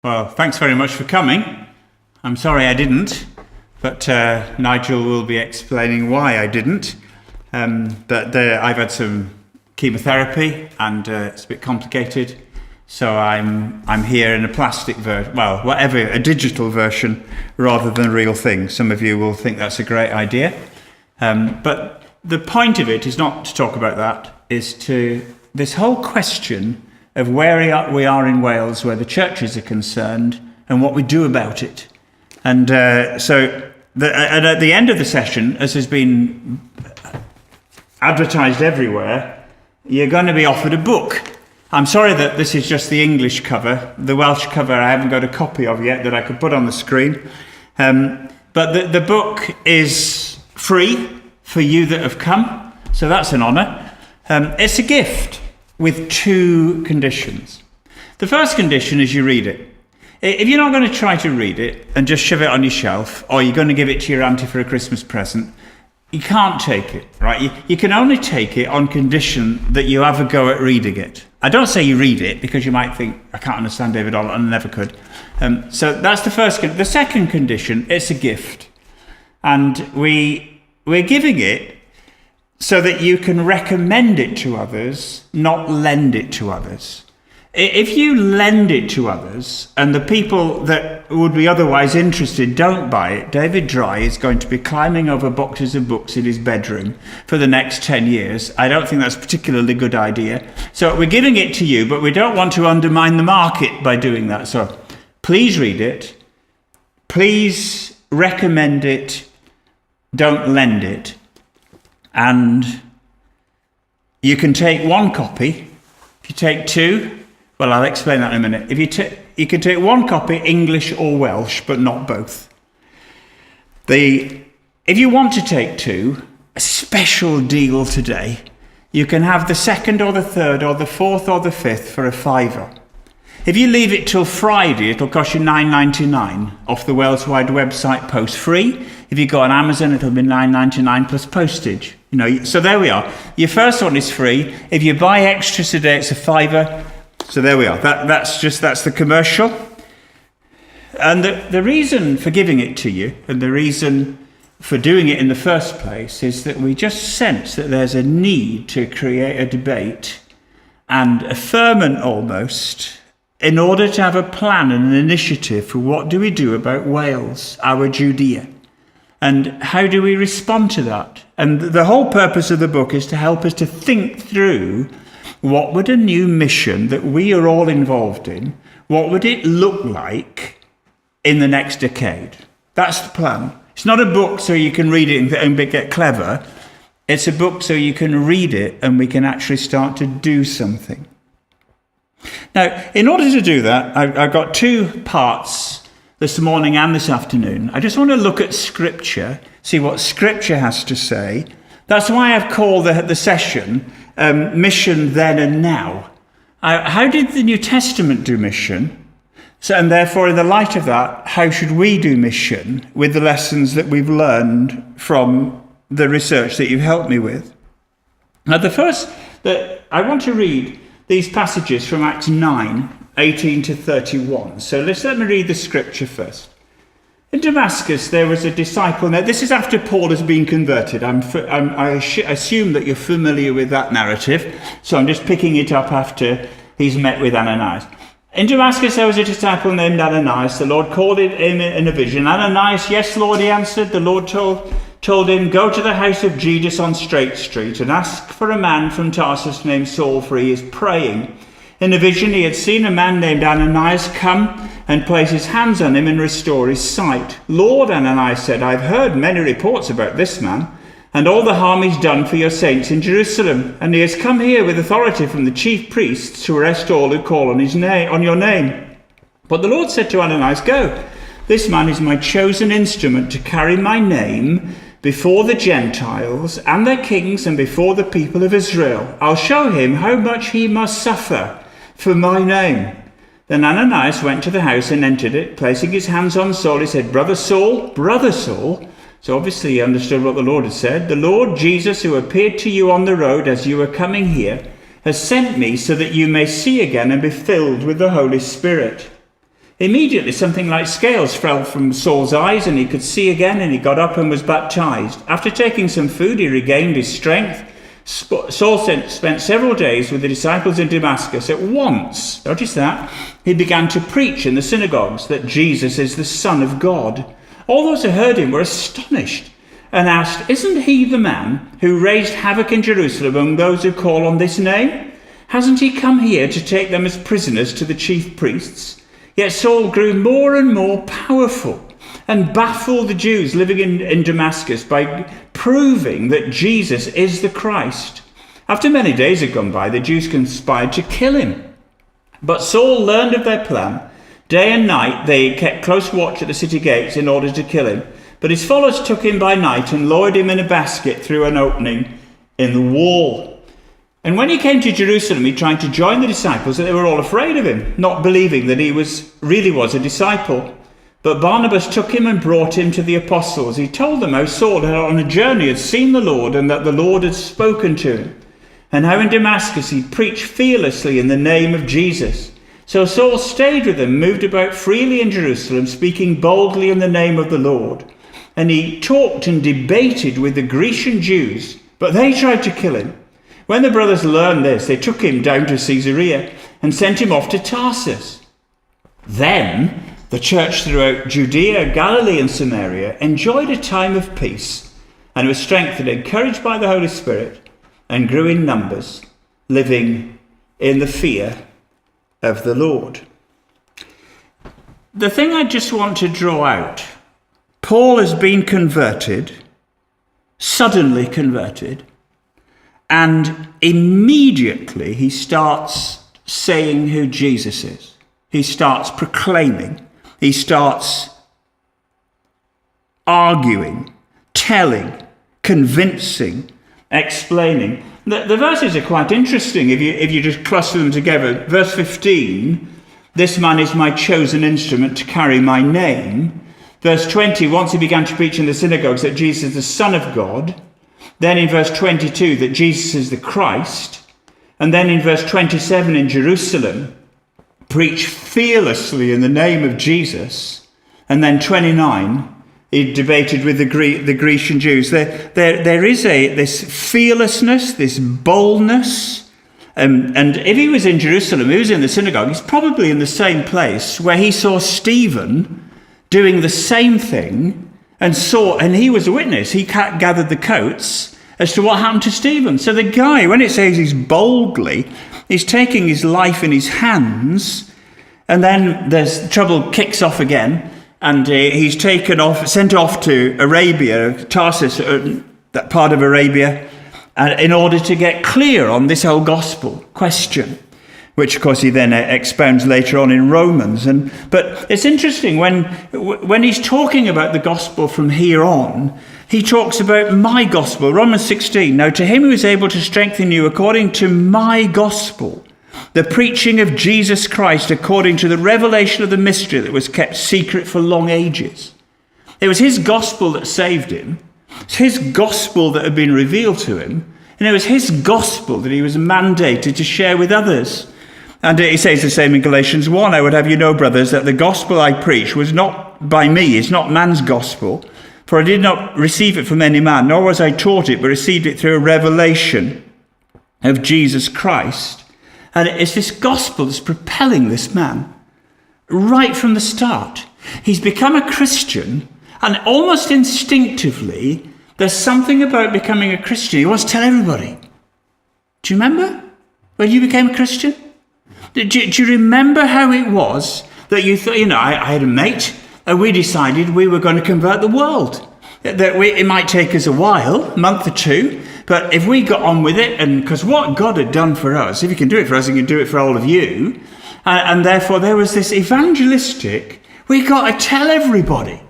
Well, thanks very much for coming. I'm sorry I didn't, but Nigel will be explaining why I didn't. But I've had some chemotherapy and it's a bit complicated, so I'm here in a plastic version, well, whatever, a digital version rather than a real thing. Some of you will think that's a great idea, but the point of it is not to talk about that, is to this whole question of where we are in Wales, where the churches are concerned, and what we do about it. And and at the end of the session, as has been advertised everywhere, you're going to be offered a book. I'm sorry that this is just the English cover. The Welsh cover I haven't got a copy of yet that I could put on the screen. But the book is free for you that have come, so that's an honour. It's a gift with two conditions. The first condition is you read it. If you're not going to try to read it and just shove it on your shelf, or you're going to give it to your auntie for a Christmas present, you can't take it, right? You can only take it on condition that you have a go at reading it. I don't say you read it, because you might think, I can't understand David Ollerton, I never could. So that's the first. The second condition, it's a gift. And we're giving it so that you can recommend it to others, not lend it to others. If you lend it to others and the people that would be otherwise interested don't buy it, David Dry is going to be climbing over boxes of books in his bedroom for the next 10 years. I don't think that's a particularly good idea. So we're giving it to you, but we don't want to undermine the market by doing that. So please read it. Please recommend it. Don't lend it. And you can take one copy. If you take two, well, I'll explain that in a minute. You can take one copy, English or Welsh, but not both. If you want to take two, a special deal today, you can have the second or the third or the fourth or the fifth for £5. If you leave it till Friday, it'll cost you £9.99 off the Waleswide website, post free. If you go on Amazon, it'll be £9.99 plus postage. So there we are. Your first one is free. If you buy extras today, it's a £5. So there we are. That's the commercial. And the reason for giving it to you, and the reason for doing it in the first place, is that we just sense that there's a need to create a debate and a ferment almost, in order to have a plan and an initiative for what do we do about Wales, our Judea, and how do we respond to that. And the whole purpose of the book is to help us to think through, what would a new mission that we are all involved in, what would it look like in the next decade? That's the plan. It's not a book so you can read it and get clever. It's a book so you can read it and we can actually start to do something. Now, in order to do that, I've got two parts this morning and this afternoon. I just want to look at Scripture, see what Scripture has to say. That's why I've called the session Mission Then and Now. How did the New Testament do mission? And therefore, in the light of that, how should we do mission with the lessons that we've learned from the research that you've helped me with? Now, the first that I want to read these passages from Acts 9, 18 to 31. So let me read the scripture first. In Damascus, there was a disciple. Now, this is after Paul has been converted. I assume that you're familiar with that narrative, so I'm just picking it up after he's met with Ananias. In Damascus, there was a disciple named Ananias. The Lord called him in a vision. Ananias, yes, Lord, he answered. The Lord told him, go to the house of Judas on Straight Street and ask for a man from Tarsus named Saul, for he is praying. In a vision, he had seen a man named Ananias come and place his hands on him and restore his sight. Lord, Ananias said, I've heard many reports about this man and all the harm he's done for your saints in Jerusalem. And he has come here with authority from the chief priests to arrest all who call on your name. But the Lord said to Ananias, go. This man is my chosen instrument to carry my name before the Gentiles and their kings and before the people of Israel. I'll show him how much he must suffer for my name. Then Ananias went to the house and entered it. Placing his hands on Saul, he said, Brother Saul. So obviously he understood what the Lord had said. The Lord Jesus, who appeared to you on the road as you were coming here, has sent me so that you may see again and be filled with the Holy Spirit. Immediately something like scales fell from Saul's eyes, and he could see again, and he got up and was baptized. After taking some food, he regained his strength. Saul spent several days with the disciples in Damascus. At once, notice that, he began to preach in the synagogues that Jesus is the Son of God. All those who heard him were astonished and asked, "Isn't he the man who raised havoc in Jerusalem among those who call on this name? Hasn't he come here to take them as prisoners to the chief priests?" Yet Saul grew more and more powerful and baffled the Jews living in Damascus by proving that Jesus is the Christ. After many days had gone by, the Jews conspired to kill him. But Saul learned of their plan. Day and night they kept close watch at the city gates in order to kill him. But his followers took him by night and lowered him in a basket through an opening in the wall. And when he came to Jerusalem, he tried to join the disciples, and they were all afraid of him, not believing that he really was a disciple. But Barnabas took him and brought him to the apostles. He told them how Saul on a journey had seen the Lord, and that the Lord had spoken to him, and how in Damascus he preached fearlessly in the name of Jesus. So Saul stayed with them, moved about freely in Jerusalem, speaking boldly in the name of the Lord. And he talked and debated with the Grecian Jews, but they tried to kill him. When the brothers learned this, they took him down to Caesarea and sent him off to Tarsus. Then the church throughout Judea, Galilee and Samaria enjoyed a time of peace and was strengthened, encouraged by the Holy Spirit, and grew in numbers, living in the fear of the Lord. The thing I just want to draw out, Paul has been converted, suddenly converted, and immediately he starts saying who Jesus is. He starts proclaiming. He starts arguing, telling, convincing, explaining. The verses are quite interesting if you just cluster them together. Verse 15, "This man is my chosen instrument to carry my name." Verse 20, once he began to preach in the synagogues that Jesus is the Son of God. Then in verse 22, that Jesus is the Christ. And then in verse 27 in Jerusalem, preach fearlessly in the name of Jesus. And then 29, he debated with the Grecian Jews. There is this fearlessness, this boldness. And if he was in Jerusalem, he was in the synagogue, he's probably in the same place where he saw Stephen doing the same thing. And he was a witness. He gathered the coats as to what happened to Stephen. So the guy, when it says he's taking his life in his hands, and then trouble kicks off again, and he's sent off to Arabia, Tarsus, that part of Arabia, in order to get clear on this whole gospel question, which of course he then expounds later on in Romans. But it's interesting when he's talking about the gospel from here on, he talks about my gospel. Romans 16, "Now to him who is able to strengthen you according to my gospel, the preaching of Jesus Christ according to the revelation of the mystery that was kept secret for long ages." It was his gospel that saved him. It's his gospel that had been revealed to him. And it was his gospel that he was mandated to share with others. And he says the same in Galatians 1, "I would have you know, brothers, that the gospel I preach was not by me, it's not man's gospel. For I did not receive it from any man, nor was I taught it, but received it through a revelation of Jesus Christ." And it's this gospel that's propelling this man right from the start. He's become a Christian, and almost instinctively, there's something about becoming a Christian he wants to tell everybody. Do you remember when you became a Christian? Do you remember how it was that you thought, I had a mate, and we decided we were going to convert the world. It might take us a while, a month or two, but if we got on with it, and because what God had done for us, if he can do it for us, he can do it for all of you, and therefore there was this evangelistic, we got to tell everybody.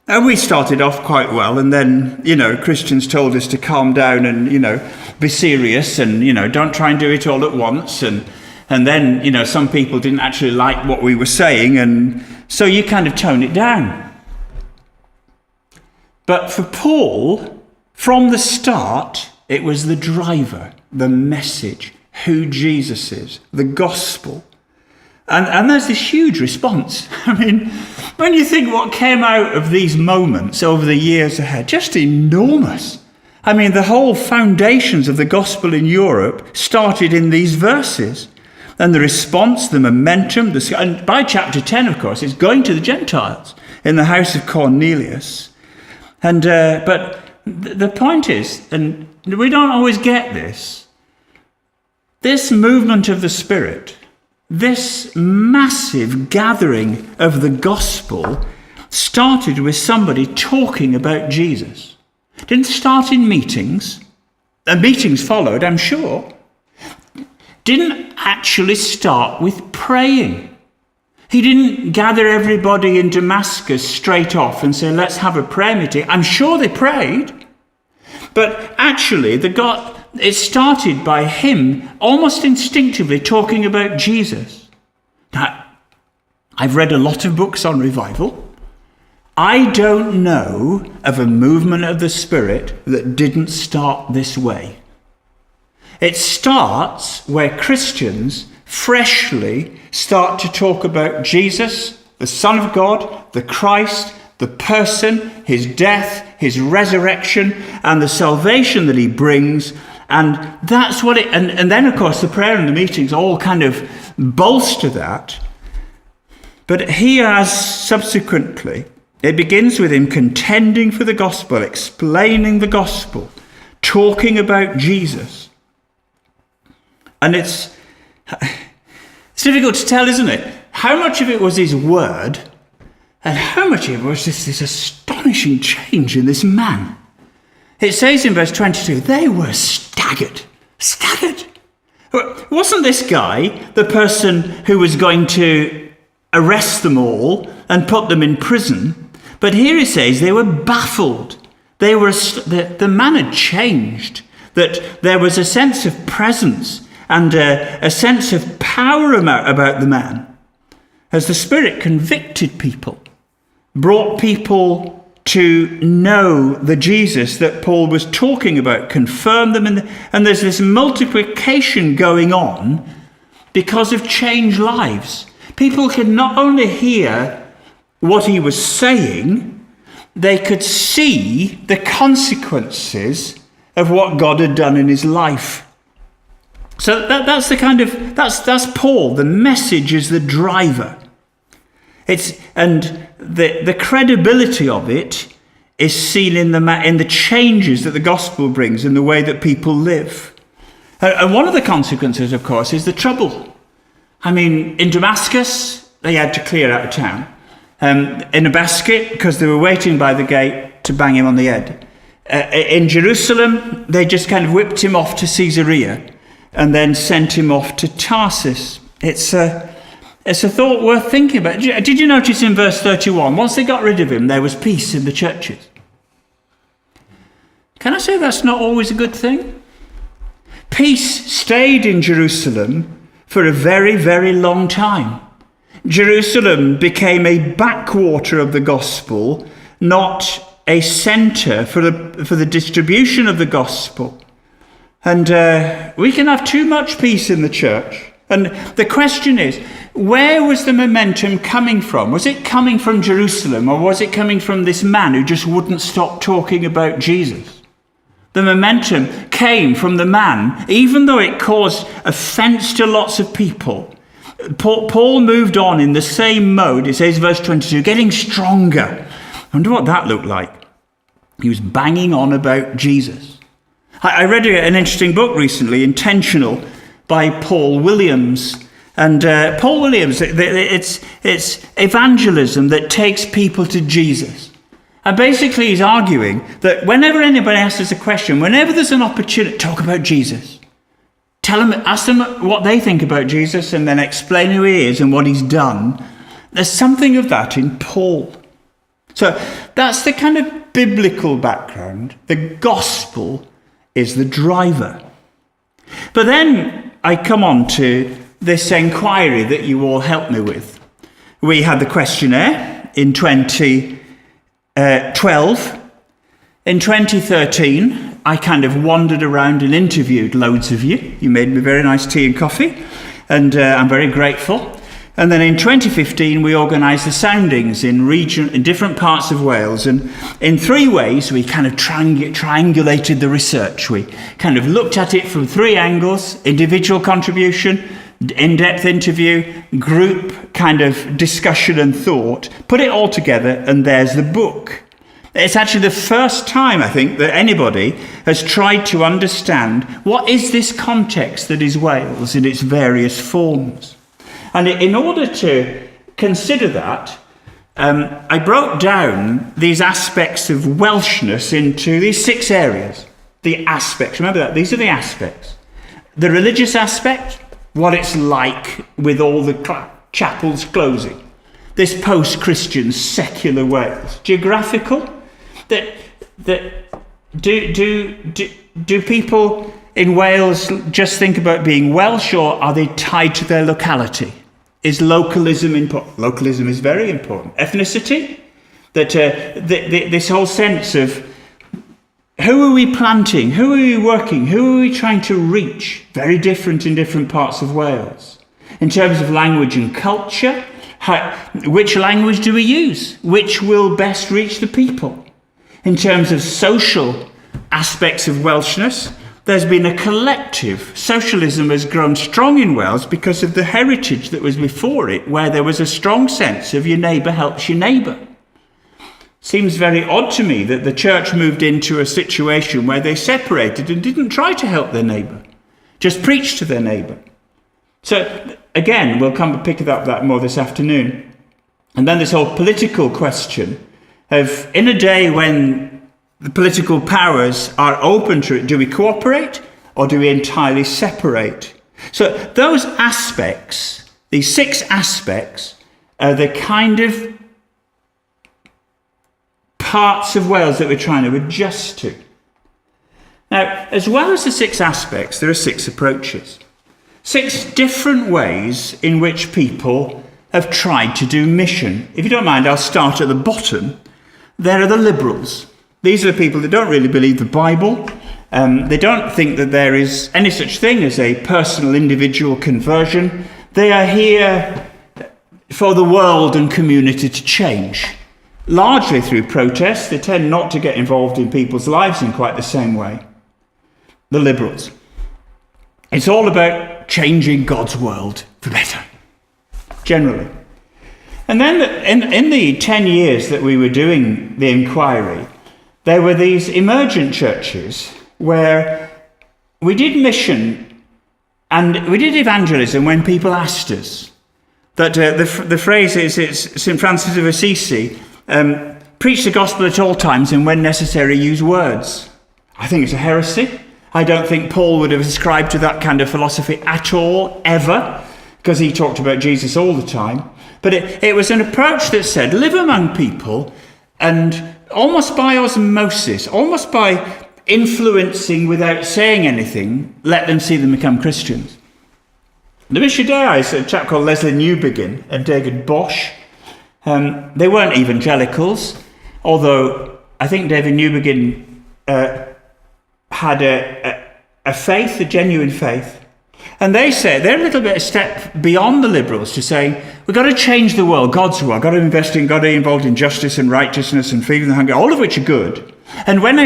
And we started off quite well, and then, Christians told us to calm down and, be serious and, don't try and do it all at once. And then, some people didn't actually like what we were saying, and so you kind of tone it down. But for Paul, from the start, it was the driver, the message, who Jesus is, the gospel. And there's this huge response. I mean, when you think what came out of these moments over the years ahead, just enormous. I mean, the whole foundations of the gospel in Europe started in these verses. And the response, the momentum, and by chapter 10, of course, it's going to the Gentiles in the house of Cornelius. And but the point is, and we don't always get this movement of the Spirit, this massive gathering of the gospel started with somebody talking about Jesus. It didn't start in meetings, and meetings followed, I'm sure. Didn't actually start with praying. He didn't gather everybody in Damascus straight off and say, let's have a prayer meeting. I'm sure they prayed, but actually it started by him almost instinctively talking about Jesus. Now, I've read a lot of books on revival. I don't know of a movement of the Spirit that didn't start this way. It starts where Christians freshly start to talk about Jesus, the Son of God, the Christ, the person, his death, his resurrection, and the salvation that he brings. And that's what and then, of course, the prayer and the meetings all kind of bolster that. But he has subsequently, it begins with him contending for the gospel, explaining the gospel, talking about Jesus. And it's difficult to tell, isn't it? How much of it was his word and how much of it was just this astonishing change in this man. It says in verse 22, they were staggered. Wasn't this guy the person who was going to arrest them all and put them in prison? But here it says they were baffled. The man had changed, that there was a sense of presence and a sense of power about the man, as the Spirit convicted people, brought people to know the Jesus that Paul was talking about, confirmed them, and there's this multiplication going on because of changed lives. People could not only hear what he was saying, they could see the consequences of what God had done in his life. So that's Paul. The message is the driver. The credibility of it is seen in the changes that the gospel brings in the way that people live. And one of the consequences, of course, is the trouble. I mean, in Damascus, they had to clear out of town in a basket because they were waiting by the gate to bang him on the head. In Jerusalem, they just kind of whipped him off to Caesarea and then sent him off to Tarsus. It's a thought worth thinking about. Did you notice in verse 31, once they got rid of him, there was peace in the churches? Can I say that's not always a good thing? Peace stayed in Jerusalem for a very, very long time. Jerusalem became a backwater of the gospel, not a centre for the distribution of the gospel. And we can have too much peace in the church. And the question is, where was the momentum coming from? Was it coming from Jerusalem, or was it coming from this man who just wouldn't stop talking about Jesus? The momentum came from the man, even though it caused offence to lots of people. Paul moved on in the same mode. It says, verse 22, getting stronger. I wonder what that looked like. He was banging on about Jesus. I read an interesting book recently, Intentional, by Paul Williams. And Paul Williams, it's evangelism that takes people to Jesus. And basically he's arguing that whenever anybody asks us a question, whenever there's an opportunity, talk about Jesus. Ask them what they think about Jesus, and then explain who he is and what he's done. There's something of that in Paul. So that's the kind of biblical background. The gospel is the driver. But then I come on to this inquiry that you all helped me with. We had the questionnaire in 2012. In 2013, I kind of wandered around and interviewed loads of you. You made me very nice tea and coffee, and I'm very grateful. And then in 2015, we organised the soundings in different parts of Wales. And in 3 ways, we kind of triangulated the research. We kind of looked at it from 3 angles: individual contribution, in-depth interview, group kind of discussion and thought. Put it all together, and there's the book. It's actually the first time, I think, that anybody has tried to understand what is this context that is Wales in its various forms. And in order to consider that, I broke down these aspects of Welshness into these 6 areas. The aspects, remember that, these are the aspects. The religious aspect, what it's like with all the chapels closing. This post-Christian secular Wales. Geographical, do people in Wales just think about being Welsh, or are they tied to their locality? Is localism important? Localism is very important. Ethnicity, this whole sense of who are we planting, who are we working, who are we trying to reach? Very different in different parts of Wales. In terms of language and culture, which language do we use? Which will best reach the people? In terms of social aspects of Welshness, there's been a collective. Socialism has grown strong in Wales because of the heritage that was before it, where there was a strong sense of your neighbour helps your neighbour. Seems very odd to me that the church moved into a situation where they separated and didn't try to help their neighbour, just preached to their neighbour. So again, we'll come and pick up that more this afternoon. And then this whole political question of, in a day when the political powers are open to it, do we cooperate or do we entirely separate? So those aspects, these 6 aspects, are the kind of parts of Wales that we're trying to adjust to. Now, as well as the 6 aspects, there are 6 approaches. 6 different ways in which people have tried to do mission. If you don't mind, I'll start at the bottom. There are the liberals. These are the people that don't really believe the Bible. They don't think that there is any such thing as a personal individual conversion. They are here for the world and community to change. Largely through protests. They tend not to get involved in people's lives in quite the same way. The liberals. It's all about changing God's world for better, generally. And then in the 10 years that we were doing the inquiry, there were these emergent churches where we did mission and we did evangelism when people asked us. That the phrase is, it's St. Francis of Assisi, preach the gospel at all times and when necessary use words. I think it's a heresy. I don't think Paul would have ascribed to that kind of philosophy at all, ever, because he talked about Jesus all the time. But it was an approach that said, live among people and almost by osmosis, almost by influencing without saying anything, let them see them become Christians. The missionaries, a chap called Leslie Newbegin and David Bosch, they weren't evangelicals, although I think David Newbegin had a faith, a genuine faith. And they say they're a little bit a step beyond the liberals to saying, we've got to change the world, God's world, got to invest in, got to be involved in justice and righteousness and feeding the hungry, all of which are good. And when,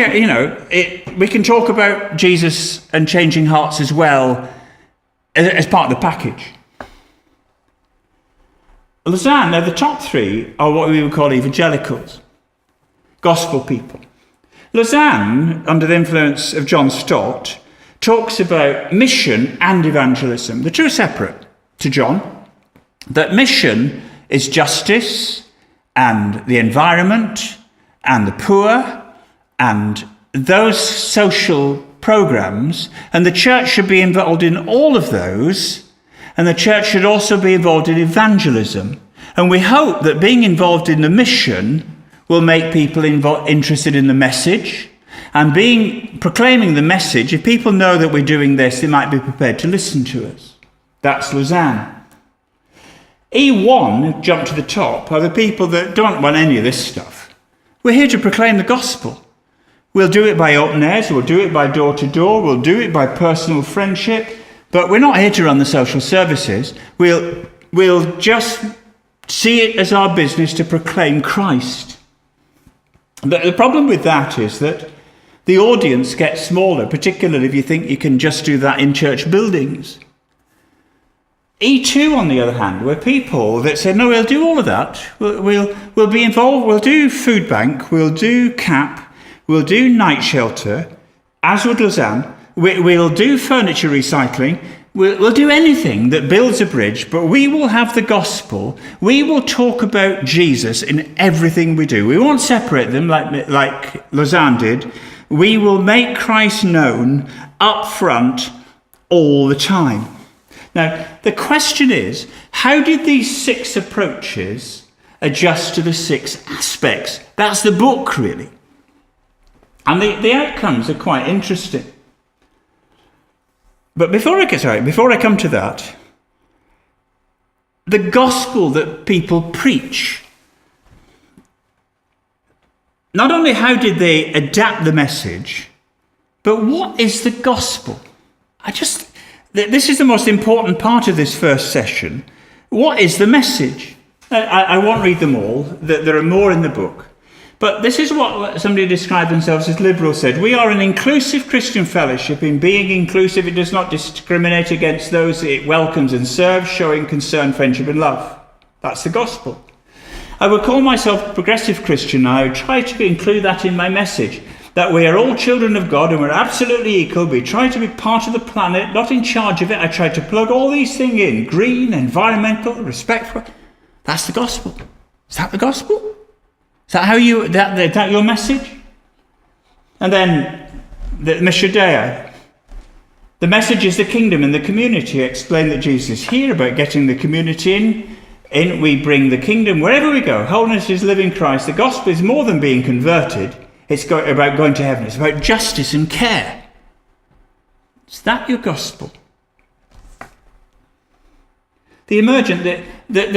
we can talk about Jesus and changing hearts as well as part of the package. Lausanne, now the top 3 are what we would call evangelicals, gospel people. Lausanne, under the influence of John Stott, talks about mission and evangelism. The two are separate to John. That mission is justice and the environment and the poor and those social programs, and the church should be involved in all of those, and the church should also be involved in evangelism. And we hope that being involved in the mission will make people interested in the message. And proclaiming the message, if people know that we're doing this, they might be prepared to listen to us. That's Lausanne. E1, jump to the top, are the people that don't want any of this stuff. We're here to proclaim the gospel. We'll do it by open airs, we'll do it by door to door, we'll do it by personal friendship, but we're not here to run the social services. We'll we'll just see it as our business to proclaim Christ. But the problem with that is that the audience gets smaller, particularly if you think you can just do that in church buildings. E2, on the other hand, were people that said, no, we'll do all of that. We'll be involved. We'll do food bank. We'll do CAP. We'll do night shelter, as would Lausanne. We'll do furniture recycling. We'll do anything that builds a bridge, but we will have the gospel. We will talk about Jesus in everything we do. We won't separate them like Lausanne did. We will make Christ known up front all the time. Now, the question is, how did these 6 approaches adjust to the 6 aspects? That's the book, really. And the outcomes are quite interesting. But before I come to that, the gospel that people preach, not only how did they adapt the message, but what is the gospel? This is the most important part of this first session. What is the message? I won't read them all. There are more in the book. But this is what somebody described themselves as liberal said. We are an inclusive Christian fellowship. In being inclusive, it does not discriminate against those it welcomes and serves, showing concern, friendship and love. That's the gospel. I would call myself a progressive Christian. I would try to include that in my message, that we are all children of God and we're absolutely equal. We try to be part of the planet, not in charge of it. I try to plug all these things in: green, environmental, respectful. That's the gospel. Is that the gospel? Is that your message? And then the Mishnah Dei. The message is the kingdom and the community. Explain that Jesus is here, about getting the community in. We bring the kingdom wherever we go. Holiness is living Christ. The gospel is more than being converted. It's about going to heaven. It's about justice and care. Is that your gospel? The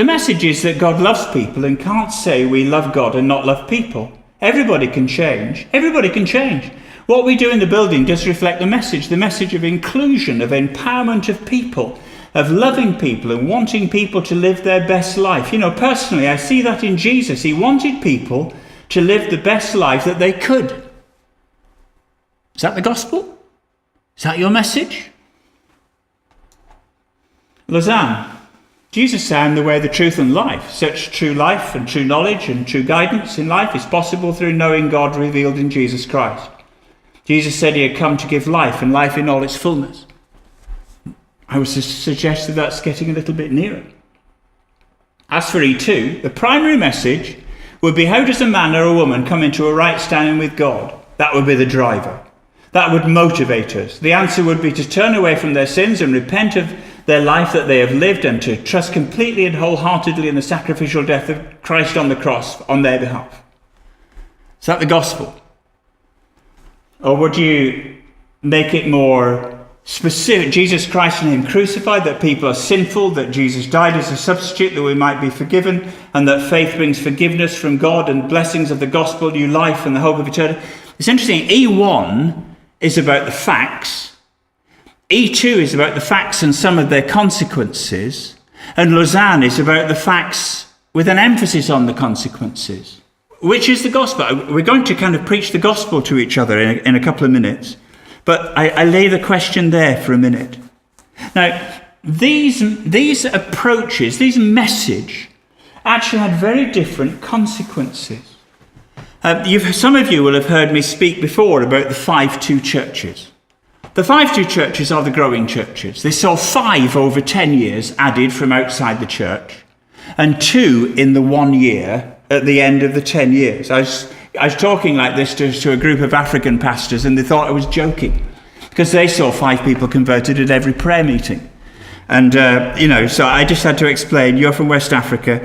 message is that God loves people and can't say we love God and not love people. Everybody can change. Everybody can change. What we do in the building does reflect the message of inclusion, of empowerment of people, of loving people and wanting people to live their best life. Personally, I see that in Jesus. He wanted people to live the best life that they could. Is that the gospel? Is that your message? Lausanne. Jesus said, I am the way, the truth and life. Such true life and true knowledge and true guidance in life is possible through knowing God revealed in Jesus Christ. Jesus said he had come to give life and life in all its fullness. I would suggest that that's getting a little bit nearer. As for E2, the primary message would be, how does a man or a woman come into a right standing with God? That would be the driver. That would motivate us. The answer would be to turn away from their sins and repent of their life that they have lived and to trust completely and wholeheartedly in the sacrificial death of Christ on the cross on their behalf. Is that the gospel? Or would you make it more specific? Jesus Christ and him crucified, that people are sinful, that Jesus died as a substitute that we might be forgiven, and that faith brings forgiveness from God and blessings of the gospel, new life and the hope of eternity. It's interesting. E1 is about the facts. E2 is about the facts and some of their consequences. And Lausanne is about the facts with an emphasis on the consequences. Which is the gospel? We're going to kind of preach the gospel to each other in a couple of minutes. But I lay the question there for a minute. Now, these approaches, these message, actually had very different consequences. Some of you will have heard me speak before about the 5-2 churches. The 5-2 churches are the growing churches. They saw 5 over 10 years added from outside the church, and 2 in the 1 year at the end of the 10 years. I was talking like this to a group of African pastors, and they thought I was joking because they saw 5 people converted at every prayer meeting. And, so I just had to explain, you're from West Africa,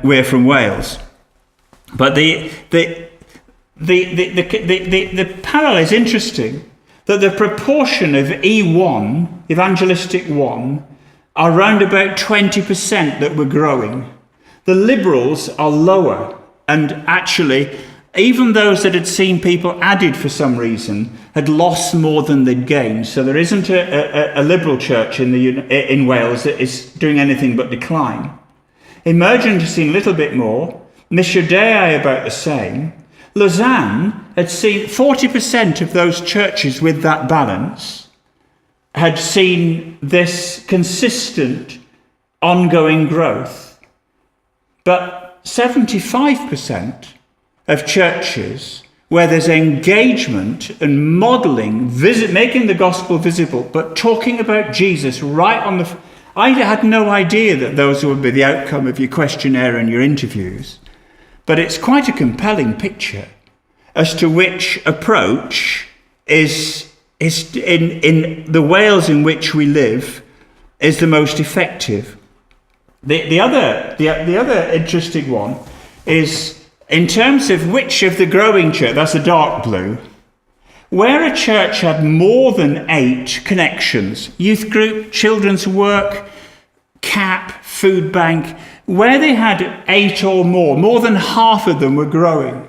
we're from Wales. But the parallel is interesting, that the proportion of E1, evangelistic 1, are around about 20% that were growing. The liberals are lower, and actually Even those that had seen people added for some reason had lost more than they'd gained. So there isn't a liberal church in Wales that is doing anything but decline. Emergent has seen a little bit more. Micherdei about the same. Lausanne had seen 40% of those churches with that balance had seen this consistent ongoing growth. But 75% of churches where there's engagement and modelling, making the gospel visible, but talking about Jesus right on the... I had no idea that those would be the outcome of your questionnaire and your interviews. But it's quite a compelling picture as to which approach is in the Wales in which we live is the most effective. The other interesting one is in terms of which of the growing church, that's a dark blue, where a church had more than 8 connections, youth group, children's work, CAP, food bank, where they had 8 or more than half of them were growing.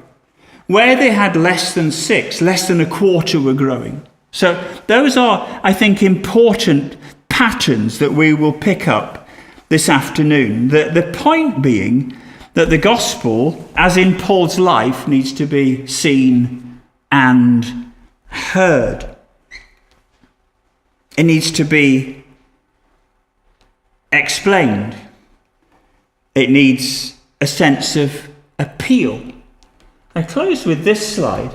Where they had less than 6, less than a quarter were growing. So those are, I think, important patterns that we will pick up this afternoon. The point being that the gospel, as in Paul's life, needs to be seen and heard. It needs to be explained. It needs a sense of appeal. I close with this slide.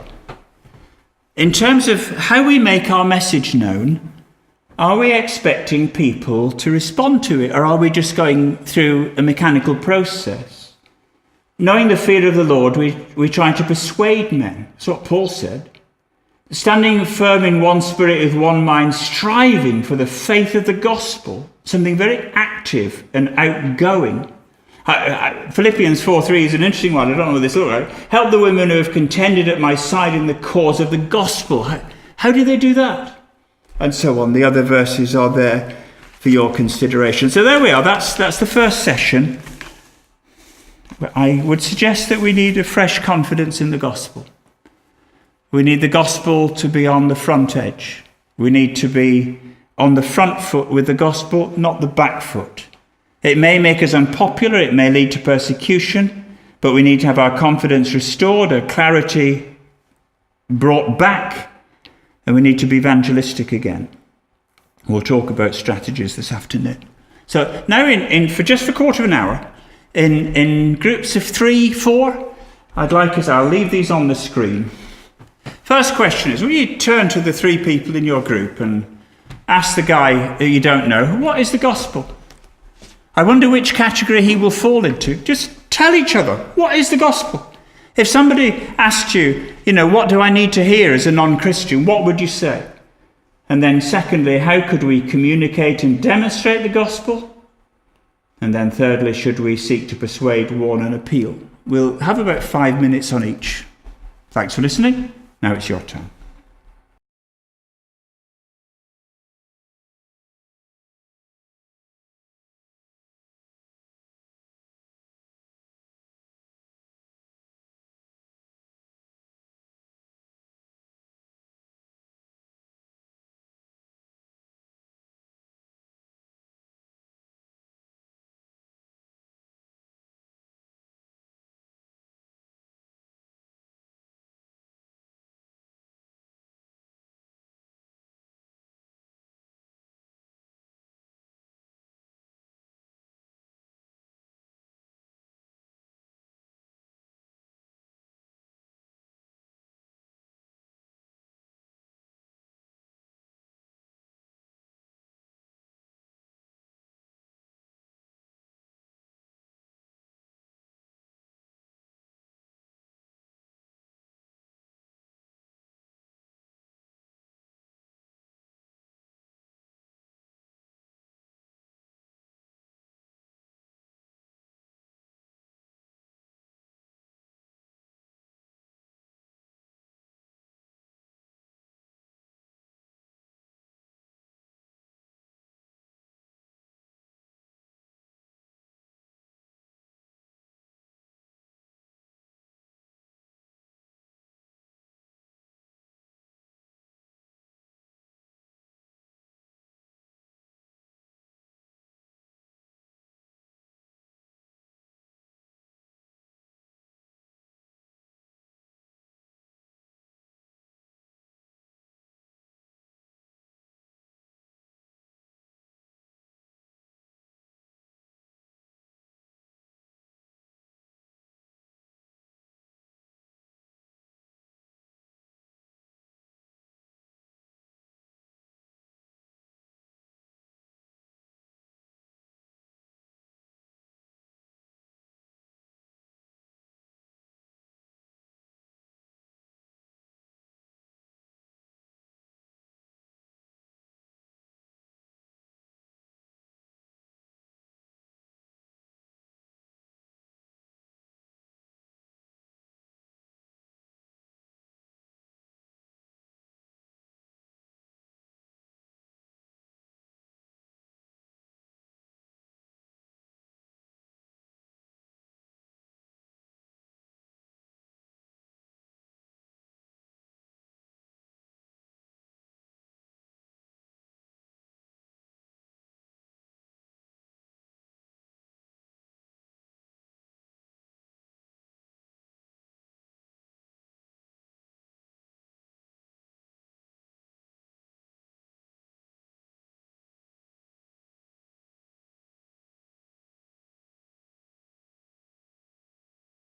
In terms of how we make our message known, are we expecting people to respond to it, or are we just going through a mechanical process? Knowing the fear of the Lord, we try to persuade men. That's what Paul said. Standing firm in one spirit with one mind, striving for the faith of the gospel, something very active and outgoing. Philippians 4:3 is an interesting one. I don't know what this looks like. Help the women who have contended at my side in the cause of the gospel. How do they do that? And so on. The other verses are there for your consideration. So there we are. That's the first session. I would suggest that we need a fresh confidence in the gospel. We need the gospel to be on the front edge. We need to be on the front foot with the gospel, not the back foot. It may make us unpopular, it may lead to persecution, but we need to have our confidence restored, our clarity brought back, and we need to be evangelistic again. We'll talk about strategies this afternoon. So now for just a quarter of an hour, in groups of 3, 4, I'll leave these on the screen. First question is, will you turn to the 3 people in your group and ask the guy who you don't know, what is the gospel? I wonder which category he will fall into. Just tell each other, what is the gospel? If somebody asked you, what do I need to hear as a non-Christian, what would you say? And then secondly, how could we communicate and demonstrate the gospel? And then thirdly, should we seek to persuade, warn and appeal? We'll have about 5 minutes on each. Thanks for listening. Now it's your turn.